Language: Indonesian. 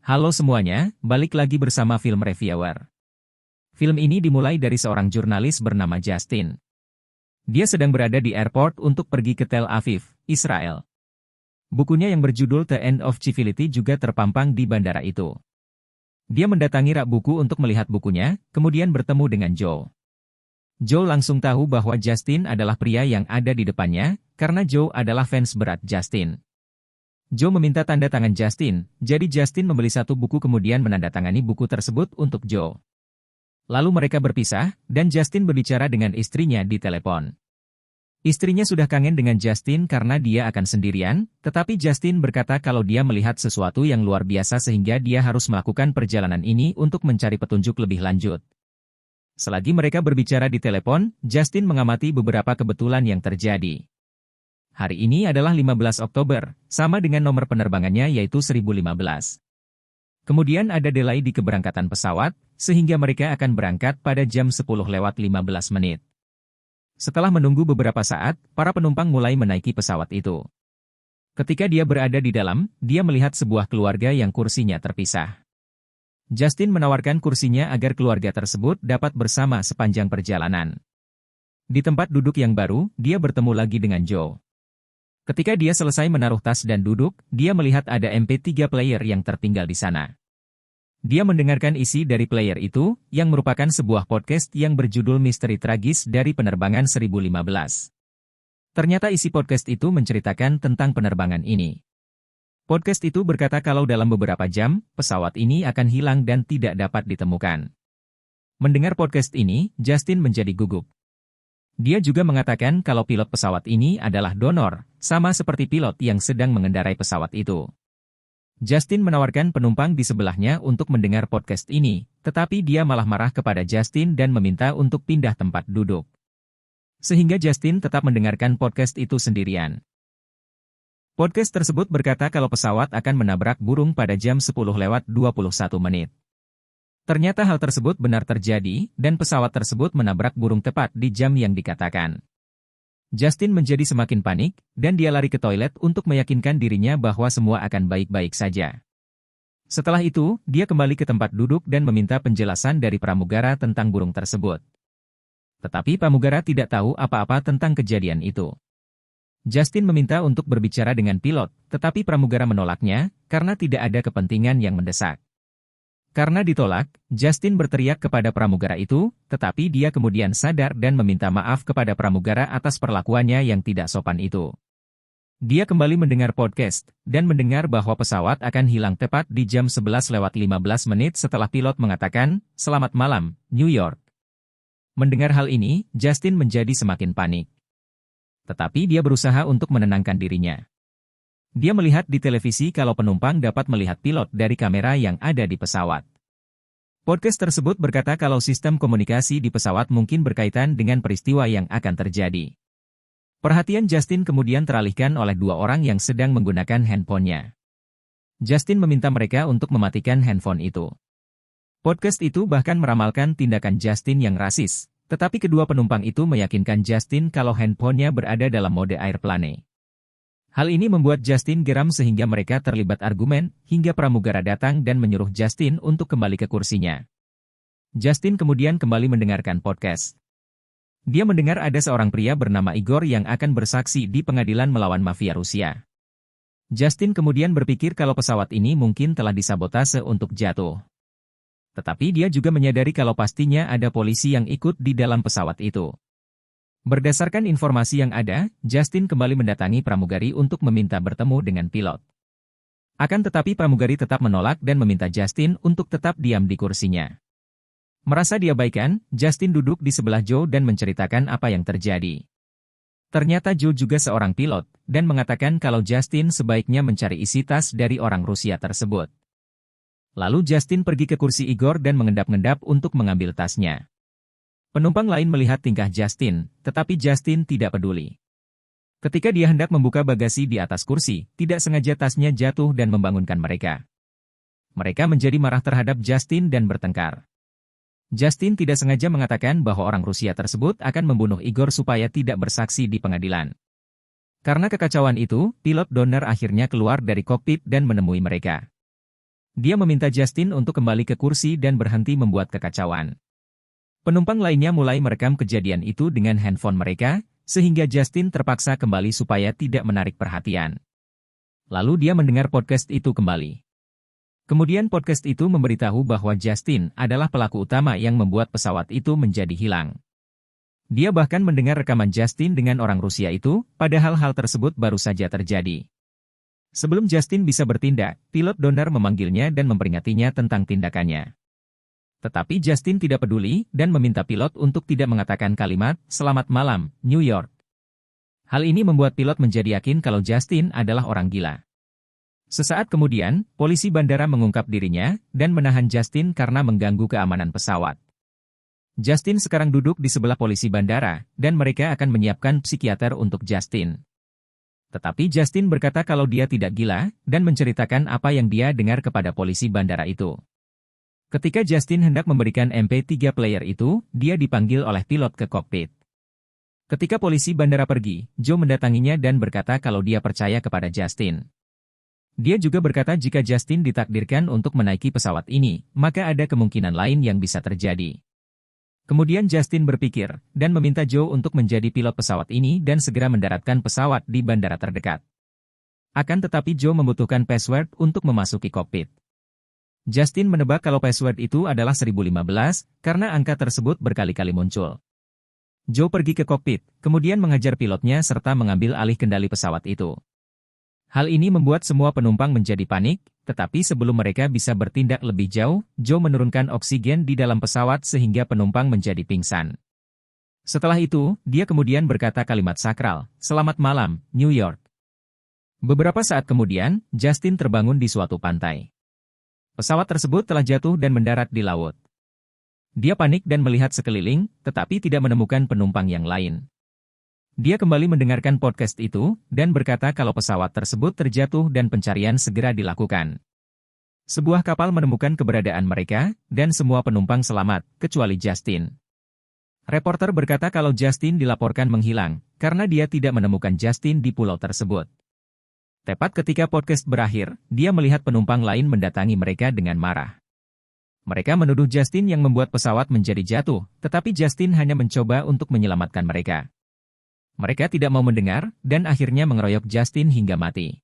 Halo semuanya, balik lagi bersama Film Reviewer. Film ini dimulai dari seorang jurnalis bernama Justin. Dia sedang berada di airport untuk pergi ke Tel Aviv, Israel. Bukunya yang berjudul The End of Civility juga terpampang di bandara itu. Dia mendatangi rak buku untuk melihat bukunya, kemudian bertemu dengan Joe. Joe langsung tahu bahwa Justin adalah pria yang ada di depannya, karena Joe adalah fans berat Justin. Joe meminta tanda tangan Justin, jadi Justin membeli satu buku kemudian menandatangani buku tersebut untuk Joe. Lalu mereka berpisah, dan Justin berbicara dengan istrinya di telepon. Istrinya sudah kangen dengan Justin karena dia akan sendirian, tetapi Justin berkata kalau dia melihat sesuatu yang luar biasa sehingga dia harus melakukan perjalanan ini untuk mencari petunjuk lebih lanjut. Selagi mereka berbicara di telepon, Justin mengamati beberapa kebetulan yang terjadi. Hari ini adalah 15 Oktober, sama dengan nomor penerbangannya yaitu 1015. Kemudian ada delay di keberangkatan pesawat, sehingga mereka akan berangkat pada jam 10:15. Setelah menunggu beberapa saat, para penumpang mulai menaiki pesawat itu. Ketika dia berada di dalam, dia melihat sebuah keluarga yang kursinya terpisah. Justin menawarkan kursinya agar keluarga tersebut dapat bersama sepanjang perjalanan. Di tempat duduk yang baru, dia bertemu lagi dengan Joe. Ketika dia selesai menaruh tas dan duduk, dia melihat ada MP3 player yang tertinggal di sana. Dia mendengarkan isi dari player itu, yang merupakan sebuah podcast yang berjudul Misteri Tragis dari Penerbangan 1015. Ternyata isi podcast itu menceritakan tentang penerbangan ini. Podcast itu berkata kalau dalam beberapa jam, pesawat ini akan hilang dan tidak dapat ditemukan. Mendengar podcast ini, Justin menjadi gugup. Dia juga mengatakan kalau pilot pesawat ini adalah donor, sama seperti pilot yang sedang mengendarai pesawat itu. Justin menawarkan penumpang di sebelahnya untuk mendengar podcast ini, tetapi dia malah marah kepada Justin dan meminta untuk pindah tempat duduk. Sehingga Justin tetap mendengarkan podcast itu sendirian. Podcast tersebut berkata kalau pesawat akan menabrak burung pada jam 10:21. Ternyata hal tersebut benar terjadi, dan pesawat tersebut menabrak burung tepat di jam yang dikatakan. Justin menjadi semakin panik, dan dia lari ke toilet untuk meyakinkan dirinya bahwa semua akan baik-baik saja. Setelah itu, dia kembali ke tempat duduk dan meminta penjelasan dari pramugara tentang burung tersebut. Tetapi pramugara tidak tahu apa-apa tentang kejadian itu. Justin meminta untuk berbicara dengan pilot, tetapi pramugara menolaknya, karena tidak ada kepentingan yang mendesak. Karena ditolak, Justin berteriak kepada pramugara itu, tetapi dia kemudian sadar dan meminta maaf kepada pramugara atas perlakuannya yang tidak sopan itu. Dia kembali mendengar podcast, dan mendengar bahwa pesawat akan hilang tepat di jam 11:15 setelah pilot mengatakan, "Selamat malam, New York." Mendengar hal ini, Justin menjadi semakin panik. Tetapi dia berusaha untuk menenangkan dirinya. Dia melihat di televisi kalau penumpang dapat melihat pilot dari kamera yang ada di pesawat. Podcast tersebut berkata kalau sistem komunikasi di pesawat mungkin berkaitan dengan peristiwa yang akan terjadi. Perhatian Justin kemudian teralihkan oleh dua orang yang sedang menggunakan handphonenya. Justin meminta mereka untuk mematikan handphone itu. Podcast itu bahkan meramalkan tindakan Justin yang rasis, tetapi kedua penumpang itu meyakinkan Justin kalau handphonenya berada dalam mode airplane. Hal ini membuat Justin geram sehingga mereka terlibat argumen, hingga pramugara datang dan menyuruh Justin untuk kembali ke kursinya. Justin kemudian kembali mendengarkan podcast. Dia mendengar ada seorang pria bernama Igor yang akan bersaksi di pengadilan melawan mafia Rusia. Justin kemudian berpikir kalau pesawat ini mungkin telah disabotase untuk jatuh. Tetapi dia juga menyadari kalau pastinya ada polisi yang ikut di dalam pesawat itu. Berdasarkan informasi yang ada, Justin kembali mendatangi pramugari untuk meminta bertemu dengan pilot. Akan tetapi pramugari tetap menolak dan meminta Justin untuk tetap diam di kursinya. Merasa diabaikan, Justin duduk di sebelah Joe dan menceritakan apa yang terjadi. Ternyata Joe juga seorang pilot, dan mengatakan kalau Justin sebaiknya mencari isi tas dari orang Rusia tersebut. Lalu Justin pergi ke kursi Igor dan mengendap-endap untuk mengambil tasnya. Penumpang lain melihat tingkah Justin, tetapi Justin tidak peduli. Ketika dia hendak membuka bagasi di atas kursi, tidak sengaja tasnya jatuh dan membangunkan mereka. Mereka menjadi marah terhadap Justin dan bertengkar. Justin tidak sengaja mengatakan bahwa orang Rusia tersebut akan membunuh Igor supaya tidak bersaksi di pengadilan. Karena kekacauan itu, pilot donor akhirnya keluar dari kokpit dan menemui mereka. Dia meminta Justin untuk kembali ke kursi dan berhenti membuat kekacauan. Penumpang lainnya mulai merekam kejadian itu dengan handphone mereka, sehingga Justin terpaksa kembali supaya tidak menarik perhatian. Lalu dia mendengar podcast itu kembali. Kemudian podcast itu memberitahu bahwa Justin adalah pelaku utama yang membuat pesawat itu menjadi hilang. Dia bahkan mendengar rekaman Justin dengan orang Rusia itu, padahal hal tersebut baru saja terjadi. Sebelum Justin bisa bertindak, pilot Donner memanggilnya dan memperingatnya tentang tindakannya. Tetapi Justin tidak peduli dan meminta pilot untuk tidak mengatakan kalimat, "Selamat malam, New York." Hal ini membuat pilot menjadi yakin kalau Justin adalah orang gila. Sesaat kemudian, polisi bandara mengungkap dirinya dan menahan Justin karena mengganggu keamanan pesawat. Justin sekarang duduk di sebelah polisi bandara, dan mereka akan menyiapkan psikiater untuk Justin. Tetapi Justin berkata kalau dia tidak gila, dan menceritakan apa yang dia dengar kepada polisi bandara itu. Ketika Justin hendak memberikan MP3 player itu, dia dipanggil oleh pilot ke kokpit. Ketika polisi bandara pergi, Joe mendatanginya dan berkata kalau dia percaya kepada Justin. Dia juga berkata jika Justin ditakdirkan untuk menaiki pesawat ini, maka ada kemungkinan lain yang bisa terjadi. Kemudian Justin berpikir, dan meminta Joe untuk menjadi pilot pesawat ini dan segera mendaratkan pesawat di bandara terdekat. Akan tetapi Joe membutuhkan password untuk memasuki kokpit. Justin menebak kalau password itu adalah 1015, karena angka tersebut berkali-kali muncul. Joe pergi ke kokpit, kemudian mengajar pilotnya serta mengambil alih kendali pesawat itu. Hal ini membuat semua penumpang menjadi panik, tetapi sebelum mereka bisa bertindak lebih jauh, Joe menurunkan oksigen di dalam pesawat sehingga penumpang menjadi pingsan. Setelah itu, dia kemudian berkata kalimat sakral, "Selamat malam, New York." Beberapa saat kemudian, Justin terbangun di suatu pantai. Pesawat tersebut telah jatuh dan mendarat di laut. Dia panik dan melihat sekeliling, tetapi tidak menemukan penumpang yang lain. Dia kembali mendengarkan podcast itu, dan berkata kalau pesawat tersebut terjatuh dan pencarian segera dilakukan. Sebuah kapal menemukan keberadaan mereka, dan semua penumpang selamat, kecuali Justin. Reporter berkata kalau Justin dilaporkan menghilang, karena dia tidak menemukan Justin di pulau tersebut. Tepat ketika podcast berakhir, dia melihat penumpang lain mendatangi mereka dengan marah. Mereka menuduh Justin yang membuat pesawat menjadi jatuh, tetapi Justin hanya mencoba untuk menyelamatkan mereka. Mereka tidak mau mendengar, dan akhirnya mengeroyok Justin hingga mati.